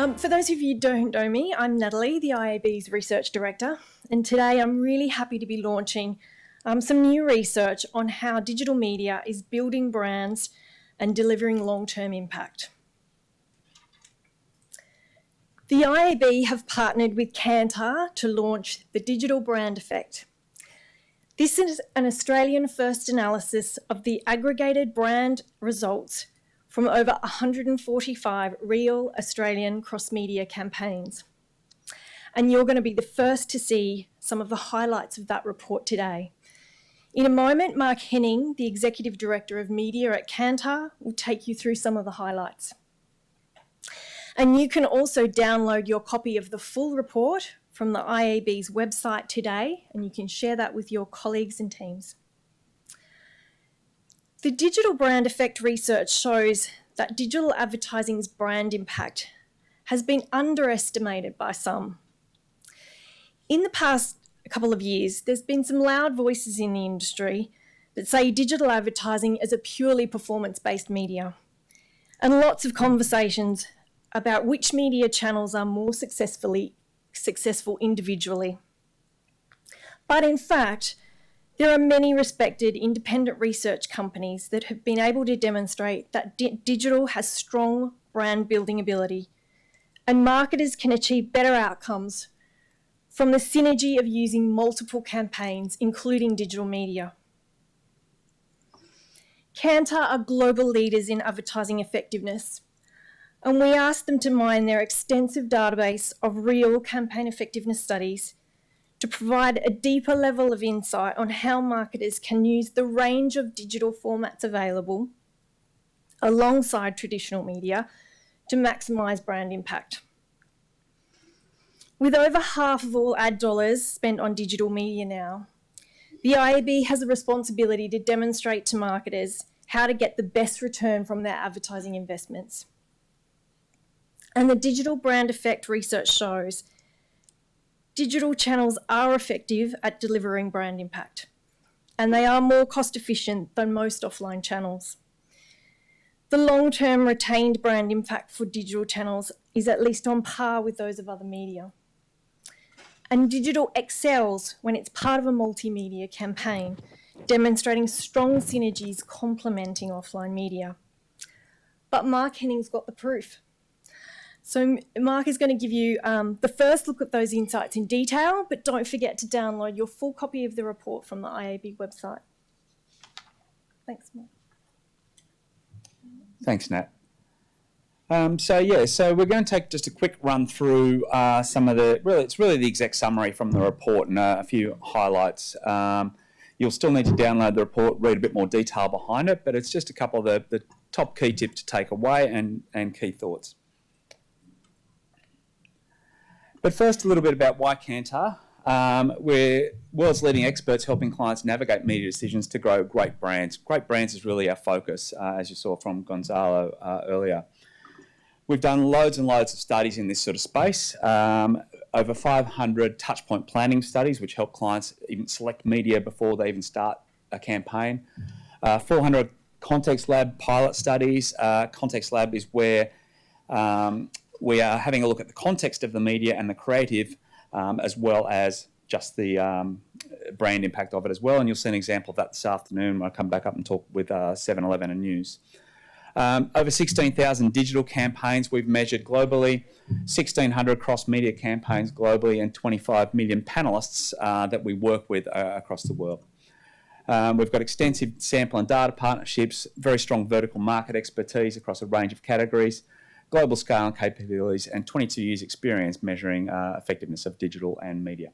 For those of you who don't know me, I'm Natalie, the IAB's Research Director, and today I'm really happy to be launching some new research on how digital media is building brands and delivering long-term impact. The IAB have partnered with Kantar to launch the Digital Brand Effect. This is an Australian-first analysis of the aggregated brand results from over 145 real Australian cross-media campaigns. And you're going to be the first to see some of the highlights of that report today. In a moment, Mark Henning, the Executive Director of Media at Kantar, will take you through some of the highlights. And you can also download your copy of the full report from the IAB's website today, and you can share that with your colleagues and teams. The Digital Brand Effect research shows that digital advertising's brand impact has been underestimated by some. In the past couple of years, there's been some loud voices in the industry that say digital advertising is a purely performance-based media, and lots of conversations about which media channels are more successful individually. But in fact, there are many respected independent research companies that have been able to demonstrate that digital has strong brand building ability, and marketers can achieve better outcomes from the synergy of using multiple campaigns, including digital media. Kantar are global leaders in advertising effectiveness, and we asked them to mine their extensive database of real campaign effectiveness studies to provide a deeper level of insight on how marketers can use the range of digital formats available alongside traditional media to maximise brand impact. With over half of all ad dollars spent on digital media now, the IAB has a responsibility to demonstrate to marketers how to get the best return from their advertising investments. And the Digital Brand Effect research shows digital channels are effective at delivering brand impact, and they are more cost efficient than most offline channels. The long-term retained brand impact for digital channels is at least on par with those of other media. And digital excels when it's part of a multimedia campaign, demonstrating strong synergies complementing offline media. But Mark Henning's got the proof. So Mark is going to give you the first look at those insights in detail, but don't forget to download your full copy of the report from the IAB website. Thanks, Mark. Thanks, Nat. So we're going to take just a quick run through some of it's really the exec summary from the report and a few highlights. You'll still need to download the report, read a bit more detail behind it, but it's just a couple of the top key tips to take away and key thoughts. But first, a little bit about why Kantar. We're world's leading experts helping clients navigate media decisions to grow great brands. Great brands is really our focus, as you saw from Gonzalo earlier. We've done loads and loads of studies in this sort of space, over 500 touchpoint planning studies, which help clients even select media before they even start a campaign. 400 Context Lab pilot studies. Context Lab is where we are having a look at the context of the media and the creative, as well as just the brand impact of it as well. And you'll see an example of that this afternoon when I come back up and talk with 7-Eleven and News. Over 16,000 digital campaigns we've measured globally, 1,600 cross-media campaigns globally, and 25 million panellists that we work with across the world. We've got extensive sample and data partnerships, very strong vertical market expertise across a range of categories, global scale and capabilities, and 22 years experience measuring effectiveness of digital and media.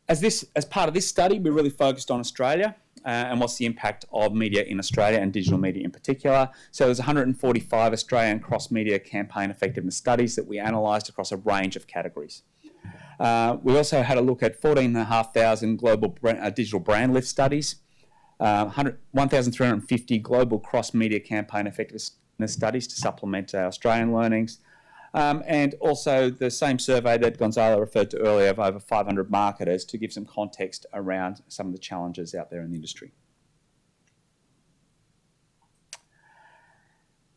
As part of this study, we really focused on Australia and what's the impact of media in Australia and digital media in particular. So there's 145 Australian cross-media campaign effectiveness studies that we analysed across a range of categories. We also had a look at 14,500 global digital brand lift studies, 1,350 global cross-media campaign effectiveness studies to supplement our Australian learnings, and also the same survey that Gonzalo referred to earlier of over 500 marketers to give some context around some of the challenges out there in the industry.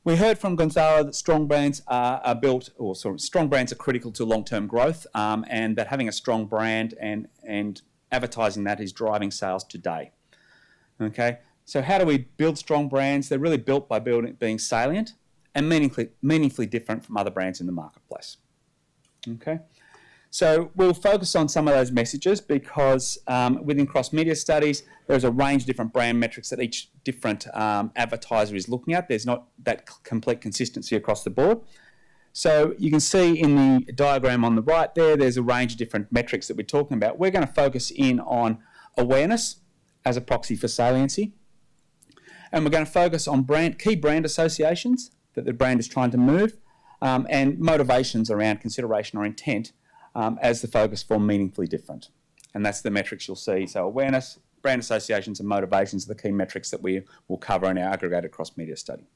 We heard from Gonzalo that strong brands are built, or sorry, strong brands are critical to long-term growth, and that having a strong brand and advertising that is driving sales today. Okay, so how do we build strong brands? They're really built by being salient and meaningfully different from other brands in the marketplace. Okay, so we'll focus on some of those messages because within cross-media studies, there's a range of different brand metrics that each different advertiser is looking at. There's not that complete consistency across the board. So you can see in the diagram on the right there, there's a range of different metrics that we're talking about. We're going to focus in on awareness as a proxy for saliency. And we're going to focus on key brand associations that the brand is trying to move, and motivations around consideration or intent as the focus for meaningfully different. And that's the metrics you'll see. So awareness, brand associations and motivations are the key metrics that we will cover in our aggregated cross-media study.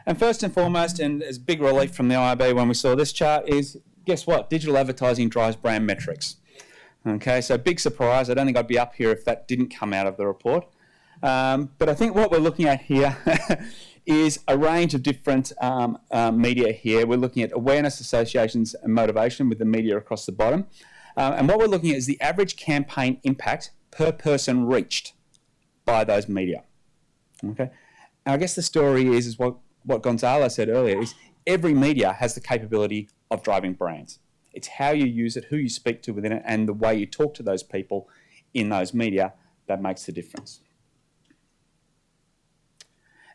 And first and foremost, and as big relief from the IAB when we saw this chart is, guess what? Digital advertising drives brand metrics. Okay, so big surprise. I don't think I'd be up here if that didn't come out of the report. But I think what we're looking at here is a range of different media here. We're looking at awareness, associations and motivation with the media across the bottom. And what we're looking at is the average campaign impact per person reached by those media. Okay, and I guess the story is what Gonzalo said earlier, is every media has the capability of driving brands. It's how you use it, who you speak to within it, and the way you talk to those people in those media that makes the difference.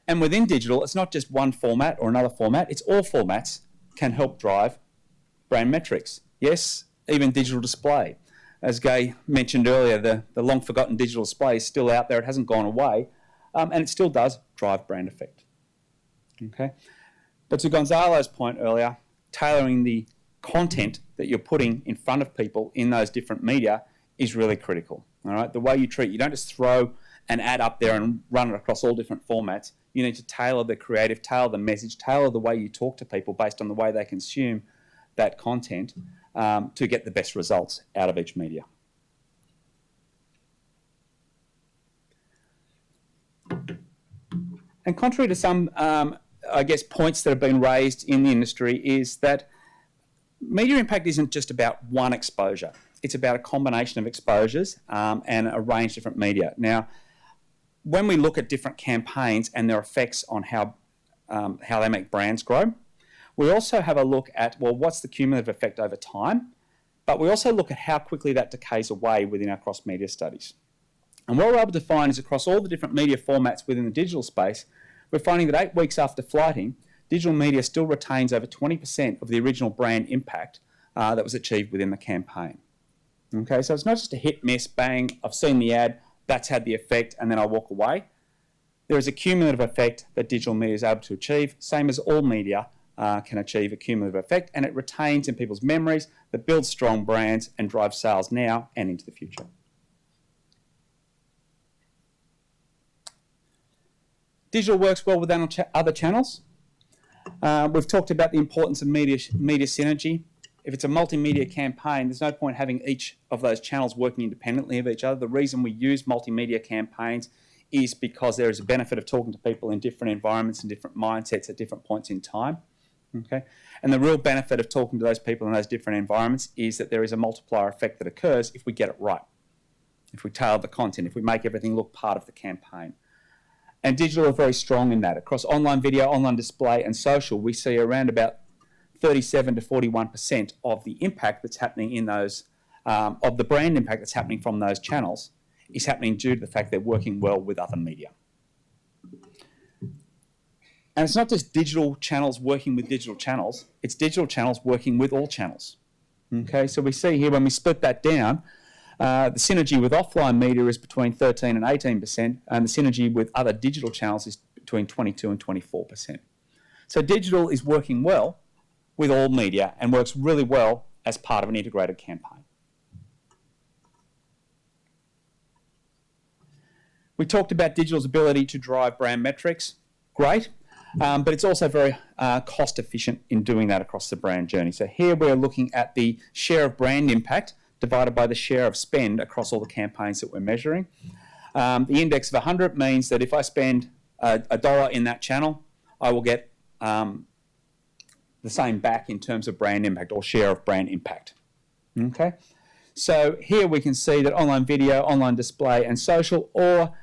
And within digital, it's not just one format or another format, it's all formats can help drive brand metrics. Yes, even digital display. As Gay mentioned earlier, the long-forgotten digital display is still out there, it hasn't gone away, and it still does drive brand effect. Okay, but to Gonzalo's point earlier, tailoring the content that you're putting in front of people in those different media is really critical. All right, the way you don't just throw an ad up there and run it across all different formats. You need to tailor the creative, tailor the message, tailor the way you talk to people based on the way they consume that content to get the best results out of each media. And contrary to some I guess, points that have been raised in the industry is that media impact isn't just about one exposure. It's about a combination of exposures and a range of different media. Now, when we look at different campaigns and their effects on how they make brands grow, we also have a look at, well, what's the cumulative effect over time? But we also look at how quickly that decays away within our cross-media studies. And what we're able to find is across all the different media formats within the digital space, we're finding that 8 weeks after flighting, digital media still retains over 20% of the original brand impact that was achieved within the campaign. Okay, so it's not just a hit, miss, bang, I've seen the ad, that's had the effect, and then I walk away. There is a cumulative effect that digital media is able to achieve, same as all media can achieve a cumulative effect, and it retains in people's memories, that builds strong brands and drives sales now and into the future. Digital works well with other channels. We've talked about the importance of media synergy. If it's a multimedia campaign, there's no point having each of those channels working independently of each other. The reason we use multimedia campaigns is because there is a benefit of talking to people in different environments and different mindsets at different points in time. Okay? And the real benefit of talking to those people in those different environments is that there is a multiplier effect that occurs if we get it right, if we tailor the content, if we make everything look part of the campaign. And digital are very strong in that. Across online video, online display and social, we see around about 37 to 41% of the impact that's happening in those, of the brand impact that's happening from those channels is happening due to the fact they're working well with other media. And it's not just digital channels working with digital channels, it's digital channels working with all channels. Okay, so we see here when we split that down, the synergy with offline media is between 13 and 18%, and the synergy with other digital channels is between 22 and 24%. So digital is working well with all media and works really well as part of an integrated campaign. We talked about digital's ability to drive brand metrics. Great. But it's also very cost efficient in doing that across the brand journey. So here we're looking at the share of brand impact divided by the share of spend across all the campaigns that we're measuring. The index of 100 means that if I spend a dollar in that channel, I will get the same back in terms of brand impact or share of brand impact. Okay, so here we can see that online video, online display and social all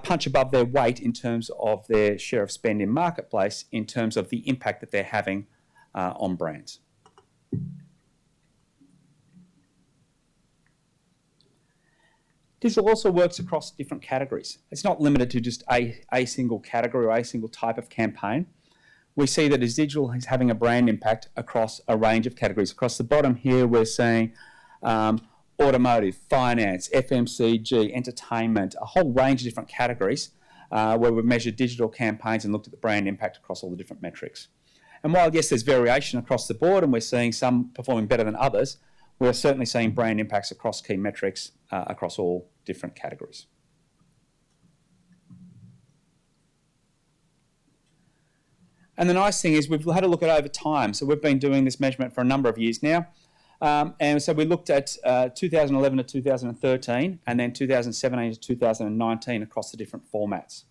punch above their weight in terms of their share of spend in marketplace in terms of the impact that they're having on brands. Digital also works across different categories. It's not limited to just a single category or a single type of campaign. We see that as digital is having a brand impact across a range of categories. Across the bottom here, we're seeing automotive, finance, FMCG, entertainment, a whole range of different categories where we've measured digital campaigns and looked at the brand impact across all the different metrics. And while, yes, there's variation across the board and we're seeing some performing better than others, we're certainly seeing brand impacts across key metrics across all different categories. And the nice thing is we've had a look at over time. So we've been doing this measurement for a number of years now. And so we looked at 2011 to 2013 and then 2017 to 2019 across the different formats.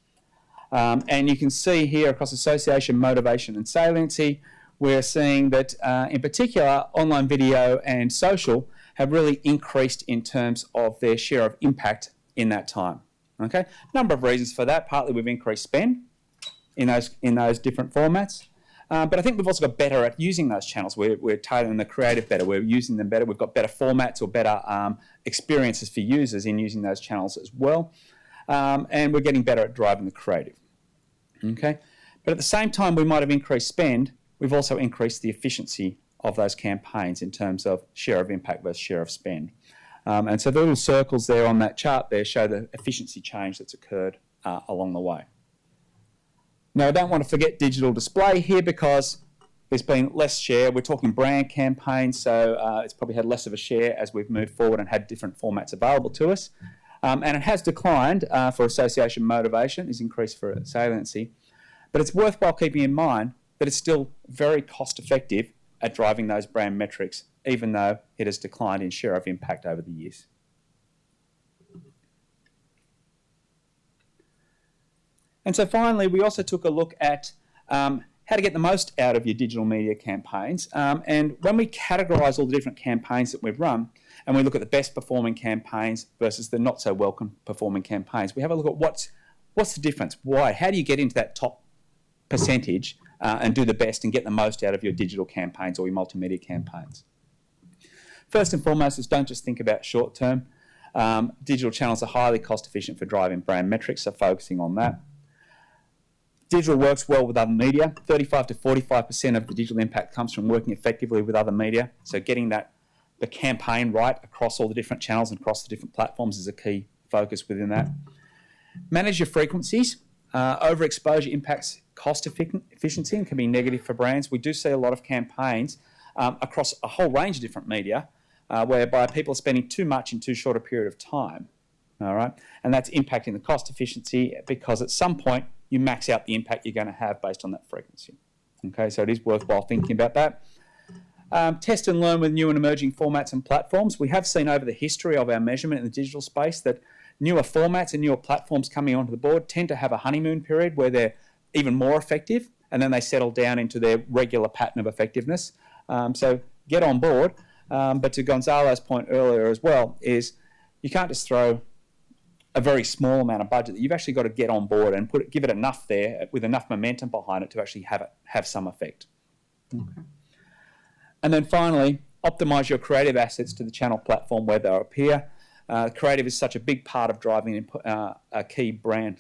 And you can see here across association, motivation and saliency, we're seeing that in particular online video and social have really increased in terms of their share of impact in that time. Okay, a number of reasons for that. Partly we've increased spend in those different formats. But I think we've also got better at using those channels. We're tailoring the creative better. We're using them better. We've got better formats or better experiences for users in using those channels as well. And we're getting better at driving the creative. Okay, but at the same time we might have increased spend, we've also increased the efficiency of those campaigns in terms of share of impact versus share of spend. And so the little circles there on that chart there show the efficiency change that's occurred along the way. Now, I don't want to forget digital display here because there's been less share. We're talking brand campaigns, so it's probably had less of a share as we've moved forward and had different formats available to us. And it has declined for association motivation, is increased for saliency. But it's worthwhile keeping in mind that it's still very cost effective at driving those brand metrics, even though it has declined in share of impact over the years. And so finally, we also took a look at how to get the most out of your digital media campaigns. And when we categorise all the different campaigns that we've run, and we look at the best performing campaigns versus the not so well performing campaigns, we have a look at what's the difference? Why? How do you get into that top percentage and do the best and get the most out of your digital campaigns or your multimedia campaigns? First and foremost is don't just think about short term. Digital channels are highly cost efficient for driving brand metrics, so focusing on that. Digital works well with other media. 35 to 45% of the digital impact comes from working effectively with other media. So getting the campaign right across all the different channels and across the different platforms is a key focus within that. Manage your frequencies. Overexposure impacts cost efficiency and can be negative for brands. We do see a lot of campaigns across a whole range of different media whereby people are spending too much in too short a period of time. All right, and that's impacting the cost efficiency because at some point you max out the impact you're going to have based on that frequency. Okay, so it is worthwhile thinking about that. Test and learn with new and emerging formats and platforms. We have seen over the history of our measurement in the digital space that newer formats and newer platforms coming onto the board tend to have a honeymoon period where they're even more effective and then they settle down into their regular pattern of effectiveness. So get on board. But to Gonzalo's point earlier as well is you can't just throw a very small amount of budget. You've actually got to get on board and give it enough there with enough momentum behind it to actually have some effect. Okay. And then finally, optimize your creative assets to the channel platform where they appear. Creative is such a big part of driving a key brand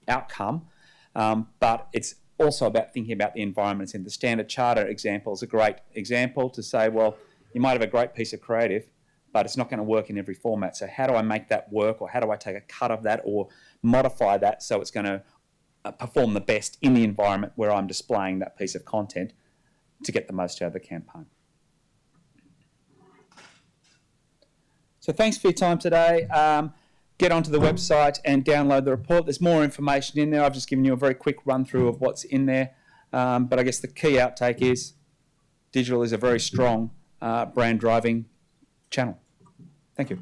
outcome, but it's also about thinking about the environments. And the Standard Charter example is a great example to say, well, you might have a great piece of creative, but it's not going to work in every format. So how do I make that work, or how do I take a cut of that or modify that so it's going to perform the best in the environment where I'm displaying that piece of content to get the most out of the campaign? So thanks for your time today. Get onto the website and download the report. There's more information in there. I've just given you a very quick run through of what's in there. But I guess the key outtake is digital is a very strong brand driving channel. Thank you.